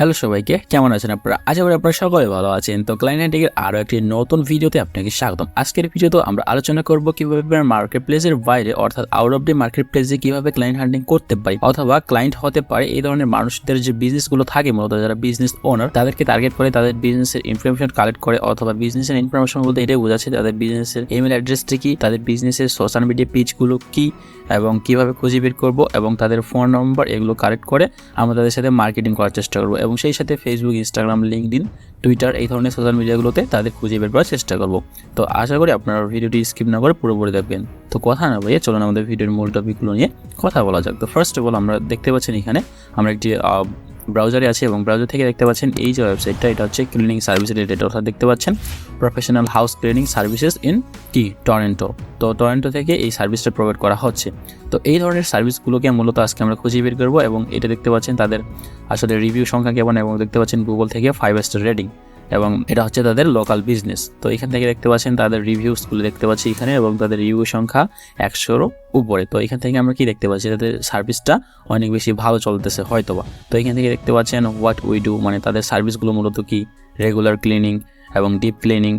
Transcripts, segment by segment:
Hello সবাইকে, কেমন আছেন আপনারা? আশা করি আপনারা সকলে ভালো আছেন। তো ক্লায়েন্ট হান্টিং এর আরো একটি নতুন ভিডিওতে আপনাকে স্বাগতম। আজকের ভিডিওতে আমরা আলোচনা করব কিভাবে মার্কেট প্লেসের বাইরে অর্থাৎ আউট অফ দি মার্কেট প্লেসে কিভাবে ক্লায়েন্ট হান্টিং করতে পারি অথবা ক্লায়েন্ট হতে পারে এই ধরনের মানুষদের যে বিজনেসগুলো থাকে, মূলত যারা বিজনেস ওনার, তাদেরকে টার্গেট করে তাদের বিজনেসের ইনফরমেশন কালেক্ট করে অথবা বিজনেসের ইনফরমেশন বলতে এটাই বোঝাচ্ছে তাদের বিজনেসের ইমেল অ্যাড্রেসটা কি, তাদের বিজনেসের সোশ্যাল মিডিয়া পেজগুলো কি এবং কিভাবে খুঁজে বের করবো এবং তাদের ফোন নম্বর এগুলো কালেক্ট করে আমরা তাদের সাথে মার্কেটিং করার চেষ্টা করবো এবং সেই সাথে ফেসবুক, ইনস্টাগ্রাম, লিঙ্কডইন, টুইটার এই ধরনের সোশ্যাল মিডিয়াগুলোতে তাদের খুঁজে বের করার চেষ্টা করব। তো আশা করি আপনারা ভিডিওটি স্কিপ না করে পুরোপুরি দেখবেন। তো কথা না বলে চলুন আমাদের ভিডিওর মূল টপিকগুলো নিয়ে কথা বলা যাক। তো ফার্স্ট অফ অল আমরা দেখতে পাচ্ছেন এখানে আমরা একটি ব্রাউজারে আছে এবং ব্রাউজার থেকে দেখতে পাচ্ছেন এই যে ওয়েবসাইটটা, এটা হচ্ছে ক্লিনিং সার্ভিস রিলেটেড, অর্থাৎ দেখতে পাচ্ছেন professional house cleaning services in Toronto. তো টরন্টো থেকে এই সার্ভিসটা প্রোভাইড করা হচ্ছে। তো এই ধরনের সার্ভিসগুলোকে মূলত আজকে আমরা খুঁজে বের করবো এবং এটা দেখতে পাচ্ছেন তাদের আসলে রিভিউ সংখ্যা কেমন এবং দেখতে পাচ্ছেন গুগল থেকে 5 স্টার রেটিং এবং এটা হচ্ছে তাদের লোকাল বিজনেস। তো এখান থেকে দেখতে পাচ্ছেন তাদের রিভিউসগুলো দেখতে পাচ্ছি এখানে এবং তাদের রিভিউ সংখ্যা 100-রও উপরে। তো এখান থেকে আমরা কি দেখতে পাচ্ছি, তাদের সার্ভিসটা অনেক বেশি ভালো চলতেছে হয়তোবা। তো এখান থেকে দেখতে পাচ্ছেন হোয়াট উই ডু, মানে তাদের সার্ভিসগুলো মূলত কি, রেগুলার ক্লিনিং এবং deep cleaning,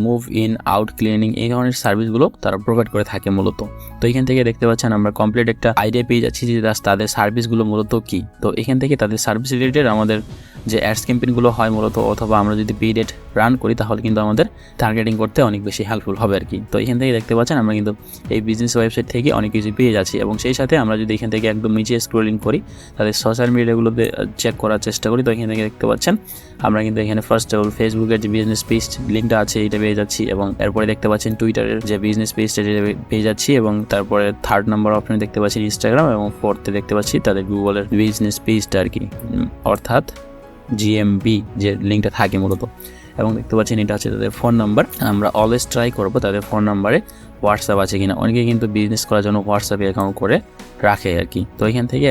move in out cleaning, এই ধরনের সার্ভিসগুলো তারা প্রোভাইড করে থাকে মূলত। তো এখান থেকে দেখতে পাচ্ছেন আমরা কমপ্লিট একটা আইডিয়া পেয়ে যাচ্ছি যে তাদের সার্ভিসগুলো মূলত কি। তো এখান থেকে তাদের সার্ভিস রিলেটেড আমাদের যে অ্যাডস ক্যাম্পেইনগুলো হয় মূলত, অথবা আমরা যদি পেইড অ্যাড রান করি তাহলে কিন্তু আমাদের টার্গেটিং করতে অনেক বেশি হেল্পফুল হবে আর কি। তো এখান থেকে দেখতে পাচ্ছেন আমরা কিন্তু এই বিজনেস ওয়েবসাইট থেকে অনেক কিছু পেয়ে যাচ্ছি এবং সেই সাথে আমরা যদি এখান থেকে একদম নিচে স্ক্রলিং করি তাদের সোশ্যাল মিডিয়াগুলোতে চেক করার চেষ্টা করি, তো এখান থেকে দেখতে পাচ্ছেন আমরা কিন্তু এখানে ফার্স্ট অফ অল ফেসবুকের যে বিজনেস পেজ লিঙ্কটা আছে এটা পেয়ে যাচ্ছি এবং এরপরে দেখতে পাচ্ছেন টুইটারের যে বিজনেস পেজটা পেয়ে যাচ্ছি এবং তারপরে থার্ড নাম্বার অপশনে দেখতে পাচ্ছি ইনস্টাগ্রাম এবং ফোর্থে দেখতে পাচ্ছি তাদের গুগলের বিজনেস পেজটা আর কি, অর্থাৎ জিএমবি যে লিঙ্কটা থাকে মূলত। এবং দেখতে পাচ্ছেন এটা হচ্ছে তাদের ফোন নাম্বার। আমরা অলওয়েজ ট্রাই করবো তাদের ফোন নাম্বারে হোয়াটসঅ্যাপ আছে কিনা, অনেকে কিন্তু বিজনেস করার জন্য হোয়াটসঅ্যাপে অ্যাকাউন্ট করে রাখে আর কি। তো এখান থেকে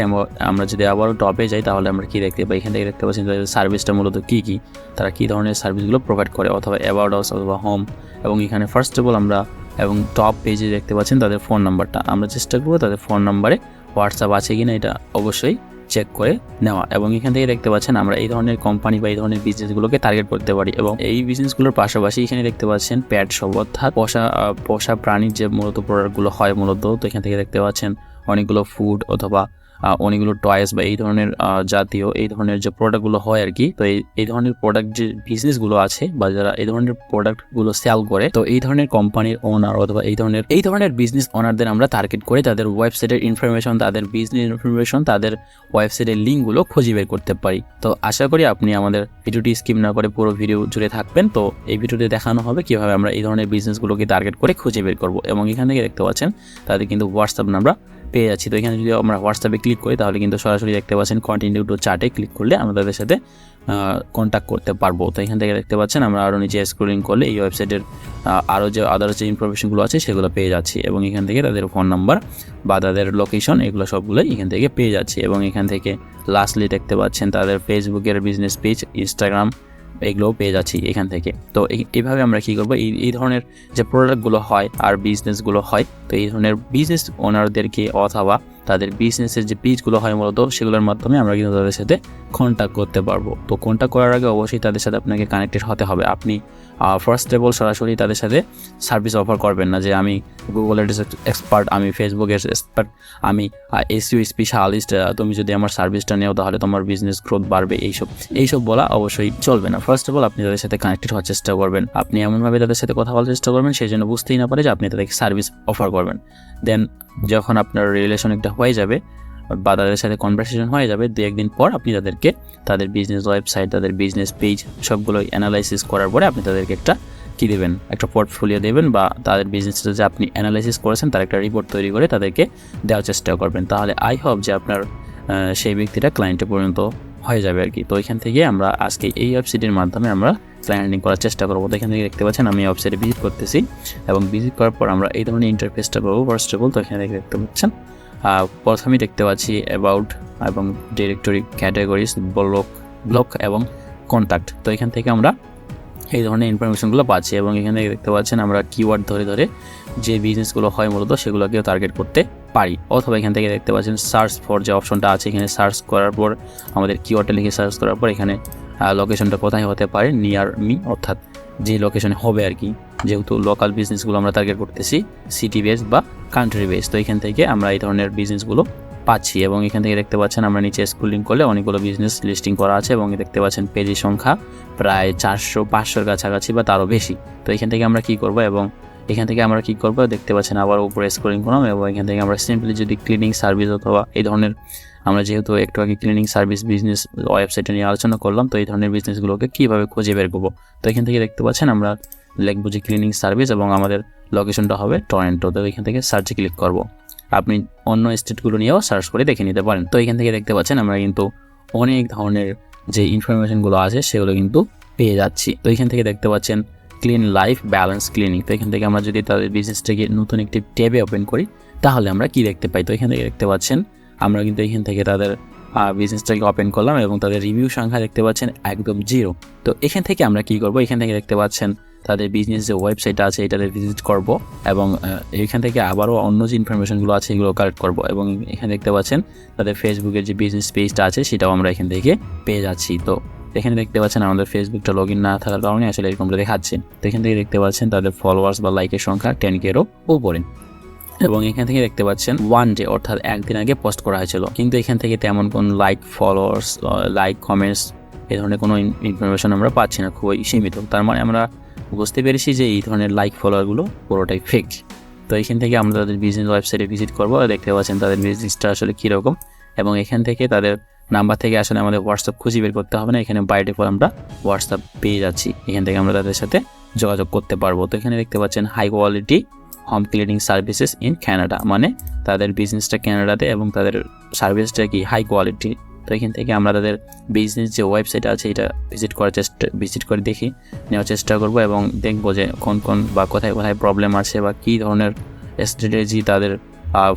আমরা যদি আবারও টপে যাই তাহলে আমরা কি দেখতে পাই, এখান থেকে দেখতে পাচ্ছি তাদের সার্ভিসটা মূলত কী কী, তারা কী ধরনের সার্ভিসগুলো প্রোভাইড করে অথবা অ্যাবাউট আস অথবা হোম। এবং এখানে ফার্স্ট অফ অল আমরা এবং টপ পেজে দেখতে পাচ্ছেন তাদের ফোন নাম্বারটা, আমরা চেষ্টা করবো তাদের ফোন নাম্বারে হোয়াটসঅ্যাপ আছে কিনা এটা অবশ্যই চেক করে নেওয়া। এবং এখান থেকে দেখতে পাচ্ছেন আমরা এই ধরনের কোম্পানি বা এই ধরনের বিজনেসগুলোকে টার্গেট করতে পারি এবং এই বিজনেসগুলোর পাশাপাশি এখানে দেখতে পাচ্ছেন প্যাট শপ, অর্থাৎ পোষা প্রাণীর যে মূলত প্রোডাক্টগুলো হয় মূলত। তো এখান থেকে দেখতে পাচ্ছেন অনেকগুলো ফুড অথবা অনেকগুলো টয়েস বা এই ধরনের জাতীয় এই ধরনের যে প্রোডাক্টগুলো হয় আর কি। তো এই ধরনের প্রোডাক্ট যে বিজনেসগুলো আছে বা যারা এই ধরনের প্রোডাক্টগুলো সেল করে, তো এই ধরনের কোম্পানির ওনার অথবা এই ধরনের বিজনেস ওনারদের আমরা টার্গেট করে তাদের ওয়েবসাইটের ইনফরমেশন, তাদের বিজনেস ইনফরমেশন, তাদের ওয়েবসাইটের লিঙ্কগুলো খুঁজে বের করতে পারি। তো আশা করি আপনি আমাদের ভিডিওটি স্কিপ না করে পুরো ভিডিও জুড়ে থাকবেন। তো এই ভিডিওতে দেখানো হবে কিভাবে আমরা এই ধরনের বিজনেসগুলোকে টার্গেট করে খুঁজে বের করবো এবং এখান থেকে দেখতে পাচ্ছেন তাদের কিন্তু হোয়াটসঅ্যাপ নাম্বার পেয়ে যাচ্ছি। তো এখানে যদি আমরা হোয়াটসঅ্যাপে ক্লিক করি তাহলে কিন্তু সরাসরি দেখতে পাচ্ছেন কন্টিনিউ টু চ্যাটে ক্লিক করলে আমরা তাদের সাথে কন্ট্যাক্ট করতে পারবো। তো এখান থেকে দেখতে পাচ্ছেন আমরা আরও নিচে স্ক্রলিং করলে এই ওয়েবসাইটের আরও যে আদার্স যে ইনফরমেশনগুলো আছে সেগুলো পেয়ে যাচ্ছি এবং এখান থেকে তাদের ফোন নাম্বার বা তাদের লোকেশন এগুলো সবগুলোই এখান থেকে পেয়ে যাচ্ছি। এবং এখান থেকে লাস্টলি দেখতে পাচ্ছেন তাদের ফেসবুকের বিজনেস পেজ, ইনস্টাগ্রাম এগুলোও পেয়ে যাচ্ছি এখান থেকে। তো এইভাবে আমরা কী করবো, এই ধরনের যে প্রোডাক্টগুলো হয় আর বিজনেসগুলো হয়, তো এই ধরনের বিজনেস ওনারদেরকে অথবা তাদের বিজনেসের যে পেজগুলো হয় মূলত সেগুলোর মাধ্যমে আমরা কিন্তু তাদের সাথে কন্ট্যাক্ট করতে পারবো। তো কন্ট্যাক্ট করার আগে অবশ্যই তাদের সাথে আপনাকে কানেক্টেড হতে হবে। আপনি ফার্স্ট অফ অল সরাসরি তাদের সাথে সার্ভিস অফার করবেন না যে আমি গুগলের এক্সপার্ট, আমি ফেসবুকের এক্সপার্ট, আমি এসইও স্পেশালিস্ট, তুমি যদি আমার সার্ভিসটা নেও তাহলে তোমার বিজনেস গ্রোথ বাড়বে, এইসব বলা অবশ্যই চলবে না। ফার্স্ট অফ অল আপনি তাদের সাথে কানেক্টেড হওয়ার চেষ্টা করবেন, আপনি এমনভাবে তাদের সাথে কথা বলার চেষ্টা করবেন সেই জন্য বুঝতেই না পারে যে আপনি তাদেরকে সার্ভিস অফার করবেন। দেন যখন আপনার রিলেশন একটা হয়ে যাবে বা তাদের সাথে কনভারসেশন হয়ে যাবে, 2-1 দিন পর আপনি তাদেরকে তাদের বিজনেস ওয়েবসাইট, তাদের বিজনেস পেজ সবগুলো অ্যানালাইসিস করার পরে আপনি তাদেরকে একটা পোর্টফোলিও দেবেন বা তাদের বিজনেসটা যে আপনি অ্যানালাইসিস করেছেন তার একটা রিপোর্ট তৈরি করে তাদেরকে দেওয়ার চেষ্টা করবেন। তাহলে আই হোপ যে আপনার সেই ব্যক্তিটা ক্লায়েন্টে পর্যন্ত হয়ে যাবে আর কি। তো এখান থেকে আমরা আজকে এই ওয়েবসাইটের মাধ্যমে আমরা ক্লায়েন্টিং করার চেষ্টা করবো। তো এখান থেকে দেখতে পাচ্ছেন আমি ওয়েবসাইটে ভিজিট করতেছি এবং ভিজিট করার পর আমরা এই ধরনের ইন্টারফেসটা পাবো ফার্স্ট অফ অল। তো এখানে দেখতে পাচ্ছেন প্রথমেই দেখতে পাচ্ছি অ্যাবাউট এবং ডিরেক্টরি, ক্যাটাগরিজ, ব্লক এবং কন্ট্যাক্ট। তো এখান থেকে আমরা এই ধরনের ইনফরমেশনগুলো পাচ্ছি এবং এখানে দেখতে পাচ্ছেন আমরা কিওয়ার্ড ধরে যে বিজনেসগুলো হয় মূলত সেগুলোকেও টার্গেট করতে পারি। অথবা এখান থেকে দেখতে পাচ্ছেন সার্চ ফর যে অপশনটা আছে, এখানে সার্চ করার পর আমাদের কিওয়ার্ডটা লিখে সার্চ করার পর এখানে লোকেশনটা কোথায় হতে পারে, নিয়ার মি, অর্থাৎ যে লোকেশনে হবে আর কি, যেহেতু লোকাল বিজনেসগুলো আমরা টার্গেট করতেছি সিটি বেস বা কান্ট্রি বেস, তো এখান থেকে আমরা এই ধরনের বিজনেসগুলো পাচ্ছি। এবং এখান থেকে দেখতে পাচ্ছেন আমরা নিচে স্ক্রলিং করলে অনেকগুলো বিজনেস লিস্টিং করা আছে এবং দেখতে পাচ্ছেন পেজের সংখ্যা প্রায় 400-500-র কাছাকাছি বা তারও বেশি। তো এখান থেকে আমরা কি করব এবং এখান থেকে আমরা কি করব দেখতে পাচ্ছেন আবার উপরে স্ক্রলিং করলাম এবং এখান থেকে আমরা সিম্পলি যদি ক্লিনিং সার্ভিস অথবা এই ধরনের, আমরা যেহেতু একটু আগে ক্লিনিং সার্ভিস বিজনেস ওয়েবসাইটে নিয়ে আলোচনা করলাম, তো এই ধরনের বিজনেসগুলোকে কীভাবে খুঁজে বের করবো, তো এখান থেকে দেখতে পাচ্ছেন আমরা লিখবো যে ক্লিনিং সার্ভিস এবং আমাদের লোকেশনটা হবে টরন্টো। তো এখান থেকে সার্চে ক্লিক করব। আপনি অন্য স্টেটগুলো নিয়েও সার্চ করে দেখে নিতে পারেন। তো এখান থেকে দেখতে পাচ্ছেন আমরা কিন্তু অনেক ধরনের যে ইনফরমেশনগুলো আছে সেগুলো কিন্তু পেয়ে যাচ্ছি। তো এখান থেকে দেখতে পাচ্ছেন ক্লিন লাইফ ব্যালেন্স ক্লিনিক। তো এখান থেকে আমরা যদি তাদের বিজনেসটাকে নতুন একটি ট্যাবে ওপেন করি তাহলে আমরা কি দেখতে পাই, তো এখান থেকে দেখতে পাচ্ছেন আমরা কিন্তু এখান থেকে তাদের বিজনেসটাকে ওপেন করলাম এবং তাদের রিভিউ সংখ্যা দেখতে পাচ্ছেন একদম 0। তো এখান থেকে আমরা কি করব, এখান থেকে দেখতে পাচ্ছেন তাদের বিজনেস যে ওয়েবসাইট আছে এটাতে ভিজিট করব এবং এখান থেকে আবারও অন্য যে ইনফরমেশনগুলো আছে এগুলো কালেক্ট করব এবং এখানে দেখতে পাচ্ছেন তাদের ফেসবুকের যে বিজনেস পেজটা আছে সেটাও আমরা এখান থেকে পেয়ে যাচ্ছি। তো এখানে দেখতে পাচ্ছেন আমাদের ফেসবুকটা লগ ইন না থাকার কারণে আসলে এরকমটা দেখাচ্ছে। তো এখান থেকে দেখতে পাচ্ছেন তাদের ফলোয়ার্স বা লাইকের সংখ্যা 10K-রও উপরে এবং এখান থেকে দেখতে পাচ্ছেন 1 ডে অর্থাৎ একদিন আগে পোস্ট করা হয়েছিল, কিন্তু এখান থেকে তেমন কোনো লাইক ফলোয়ার্স লাইক কমেন্টস এই ধরনের কোনো ইনফরমেশন আমরা পাচ্ছি না, খুবই সীমিত। তার মানে আমরা বুঝতে পেরেছি যে এই ধরনের লাইক ফলোয়ারগুলো পুরোটাই ফেক। তো এখান থেকে আমরা তাদের বিজনেস ওয়েবসাইটে ভিজিট করবো, দেখতে পাচ্ছেন তাদের বিজনেসটা আসলে কীরকম এবং এখান থেকে তাদের নাম্বার থেকে আসলে আমাদের হোয়াটসঅ্যাপ খুঁজে বের করতে হবে না, এখানে বাই ডিফল্ট আমরা হোয়াটসঅ্যাপ পেয়ে যাচ্ছি, এখান থেকে আমরা তাদের সাথে যোগাযোগ করতে পারবো। তো এখানে দেখতে পাচ্ছেন high quality home cleaning services in Canada, মানে তাদের বিজনেসটা ক্যানাডাতে এবং তাদের সার্ভিসটা কি হাই কোয়ালিটি। তো এখান থেকে আমরা তাদের বিজনেস যে ওয়েবসাইট আছে এটা ভিজিট করে দেখি নেওয়ার চেষ্টা করব এবং দেখবো যে কোন কোন বা কোথায় কোথায় প্রবলেম আছে বা কী ধরনের স্ট্র্যাটেজি তাদের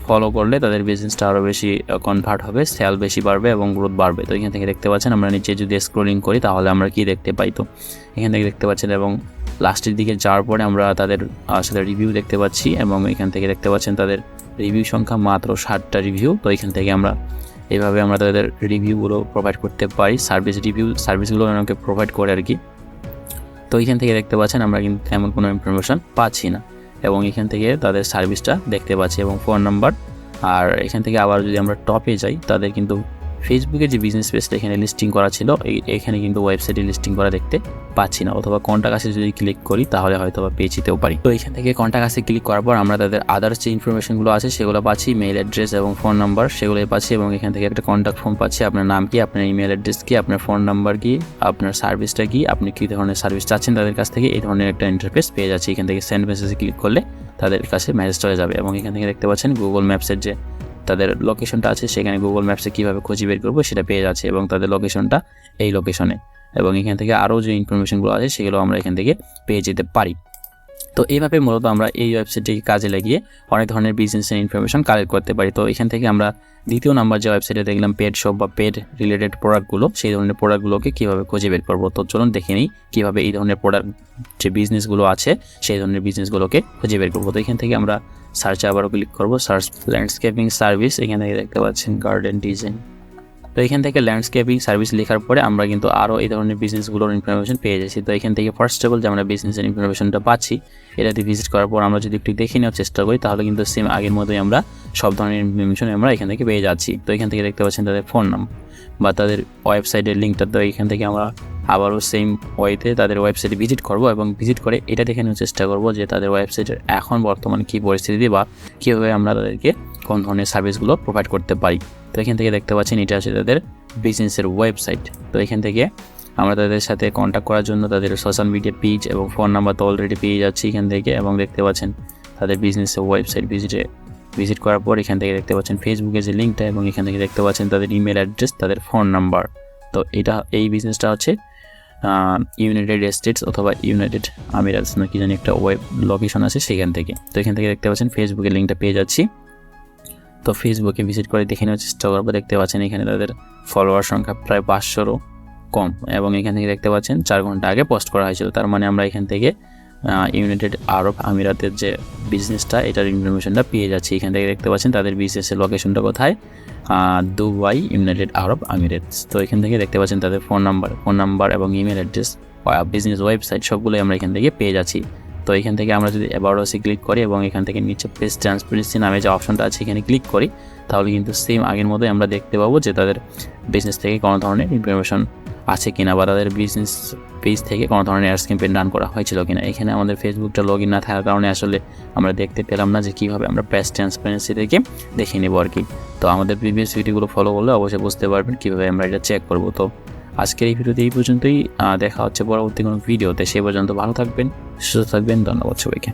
ফলো করলে তাদের বিজনেসটা আরও বেশি কনভার্ট হবে, সেল বেশি বাড়বে এবং গ্রোথ বাড়বে। তো এখান থেকে দেখতে পাচ্ছেন আমরা নিচে যদি স্ক্রলিং করি তাহলে আমরা কি দেখতে পাই, তো এখান থেকে দেখতে পাচ্ছেন এবং লাস্টের দিকে যাওয়ার পরে আমরা তাদের আসলে রিভিউ দেখতে পাচ্ছি এবং এখান থেকে দেখতে পাচ্ছেন তাদের রিভিউ সংখ্যা মাত্র 60টা রিভিউ। তো এখান থেকে আমরা এইভাবে আমরা তাদের রিভিউগুলো প্রোভাইড করতে পারি, সার্ভিসগুলো আমাকে প্রোভাইড করে আর কি। তো এখান থেকে দেখতে পাচ্ছেন আমরা কিন্তু তেমন কোনো ইনফরমেশন পাচ্ছি না এবং এখান থেকে তাদের সার্ভিসটা দেখতে পাচ্ছি এবং ফোন নাম্বার। আর এখান থেকে আবার যদি আমরা টপে যাই তাদের কিন্তু ফেসবুকের যে বিজনেস পেজটা এখানে লিস্টিং করা ছিল এখানে কিন্তু ওয়েবসাইটে লিস্টিং করা দেখতে পাচ্ছি না, অথবা কন্টাক্ট আসে যদি ক্লিক করি তাহলে হয়তো বা পেয়ে যেতেও পারি। তো এখান থেকে কন্টাক্ট আসে ক্লিক করার পর আমরা তাদের আদার্স যে ইনফরমেশনগুলো আছে সেগুলো পাচ্ছি, মেইল অ্যাড্রেস এবং ফোন নাম্বার সেগুলোই পাচ্ছি এবং এখান থেকে একটা কন্ট্যাক্ট ফর্ম পাচ্ছি, আপনার নাম কি, আপনার ইমেল অ্যাড্রেস কি, আপনার ফোন নাম্বার কি, আপনার সার্ভিসটা কি, আপনি কী ধরনের সার্ভিস চাচ্ছেন তাদের কাছ থেকে, এই ধরনের একটা ইন্টারফেস পেয়ে যাচ্ছি। এখান থেকে সেন্ড মেসেজে ক্লিক করলে তাদের কাছে মেসেজ চলে যাবে এবং এখান থেকে দেখতে পাচ্ছেন গুগল ম্যাপসের যে তাদের লোকেশনটা আছে সেখানে গুগল ম্যাপসে কীভাবে খুঁজে বের করবো সেটা পেয়ে যাচ্ছে এবং তাদের লোকেশনটা এই লোকেশনে এবং এখান থেকে আরও যে ইনফরমেশনগুলো আছে সেগুলো আমরা এখান থেকে পেয়ে যেতে পারি। তো এইভাবে মূলত আমরা এই ওয়েবসাইটটিকে কাজে লাগিয়ে অনেক ধরনের বিজনেসের ইনফরমেশন কালেক্ট করতে পারি। তো এখান থেকে আমরা দ্বিতীয় নাম্বার যে ওয়েবসাইটে দেখলাম পেড শপ বা পেড রিলেটেড প্রোডাক্টগুলো, সেই ধরনের প্রোডাক্টগুলোকে কীভাবে খুঁজে বের করবো। তো চলুন দেখে নিই কীভাবে এই ধরনের প্রোডাক্ট যে বিজনেসগুলো আছে সেই ধরনের বিজনেসগুলোকে খুঁজে বের করবো। তো এখান থেকে আমরা সার্চে আবারও ক্লিক করবো, সার্চ ল্যান্ডস্কেপিং সার্ভিস, এখান থেকে দেখতে পাচ্ছেন গার্ডেন ডিজাইন। তো এখান থেকে ল্যান্ডস্কেপিং সার্ভিস লেখার পরে আমরা কিন্তু আরও এই ধরনের বিজনেসগুলোর ইনফরমেশন পেয়ে যাচ্ছি। তো এখান থেকে ফার্স্ট অফ অল যে আমরা বিজনেসের ইনফরমেশনটা পাচ্ছি এটাতে ভিজিট করার পর আমরা যদি একটু দেখে নেওয়ার চেষ্টা করি তাহলে কিন্তু সেম আগের মতোই আমরা সব ধরনের ইনফরমেশন আমরা এখান থেকে পেয়ে যাচ্ছি। তো এখান থেকে দেখতে পাচ্ছেন তাদের ফোন নাম্বার বা তাদের ওয়েবসাইটের লিঙ্কটা। তো এখান থেকে আমরা আবারও সেম ওয়েতে তাদের ওয়েবসাইটে ভিজিট করব এবং ভিজিট করে এটা দেখে নেওয়ার চেষ্টা করব যে তাদের ওয়েবসাইটের এখন বর্তমানে কী পরিস্থিতি বা কীভাবে আমরা তাদেরকে কোন ধরনের সার্ভিসগুলো প্রোভাইড করতে পারি। তো এখান থেকে দেখতে পাচ্ছেন এটা আছে তাদের বিজনেসের ওয়েবসাইট। তো এখান থেকে আমরা তাদের সাথে কন্ট্যাক্ট করার জন্য তাদের সোশ্যাল মিডিয়া পেজ এবং ফোন নাম্বার তো অলরেডি পেয়ে যাচ্ছি এখান থেকে এবং দেখতে পাচ্ছেন তাদের বিজনেসের ওয়েবসাইট ভিজিট করার পর এখান থেকে দেখতে পাচ্ছেন ফেসবুকের যে লিঙ্কটা এবং এখান থেকে দেখতে পাচ্ছেন তাদের ইমেল অ্যাড্রেস, তাদের ফোন নাম্বার। তো এই বিজনেসটা হচ্ছে ইউনাইটেড স্টেটস অথবা ইউনাইটেড আমিরাতস না কি জানি একটা ওয়েব লোকেশন আছে সেখান থেকে। তো এখান থেকে দেখতে পাচ্ছেন ফেসবুকের লিঙ্কটা পেয়ে যাচ্ছি। তো ফেসবুকে ভিজিট করে দেখে নেওয়ার চেষ্টা করবো। দেখতে পাচ্ছেন এখানে তাদের ফলোয়ার সংখ্যা প্রায় 500-রও কম এবং এখান থেকে দেখতে পাচ্ছেন 4 ঘন্টা আগে পোস্ট করা হয়েছিল। তার মানে আমরা এখান থেকে ইউনাইটেড আরব আমিরাতের যে বিজনেসটা এটার ইনফরমেশনটা পেয়ে যাচ্ছি। এখান থেকে দেখতে পাচ্ছেন তাদের বিজনেসের লোকেশনটা কোথায়, দুবাই, ইউনাইটেড আরব আমিরেটস। তো এখান থেকে দেখতে পাচ্ছেন তাদের ফোন নাম্বার এবং ইমেল অ্যাড্রেস, বিজনেস ওয়েবসাইট সবগুলোই আমরা এখান থেকে পেয়ে যাচ্ছি। তো এখান থেকে আমরা যদি অ্যাবাউট আসে ক্লিক করি এবং এখান থেকে নিচে পেজ ট্রান্সপারেন্সি নামে যে অপশনটা আছে এখানে ক্লিক করি, তাহলে কিন্তু সেম আগের মতোই আমরা দেখতে পাবো যে তাদের বিজনেস থেকে কোনো ধরনের ইনফরমেশন আছে কিনা বা তাদের বিজনেস পেজ থেকে কোনো ধরনের অ্যাডস ক্যাম্পেইন রান করা হয়েছিল কিনা। এখানে আমাদের ফেসবুকটা লগ ইন না থাকার কারণে আসলে আমরা দেখতে পেলাম না যে কীভাবে আমরা পেজ ট্রান্সপারেন্সি থেকে দেখে নেবো আর কি। তো আমাদের প্রিভিয়াস ভিডিওগুলো ফলো করলে অবশ্যই বুঝতে পারবেন কীভাবে আমরা এটা চেক করবো। তো আজকের এই ভিডিওতে এই পর্যন্তই, দেখা হচ্ছে পরবর্তী কোনো ভিডিওতে। সে পর্যন্ত ভালো থাকবেন, সুস্থ থাকবেন। ধন্যবাদ সবাইকে।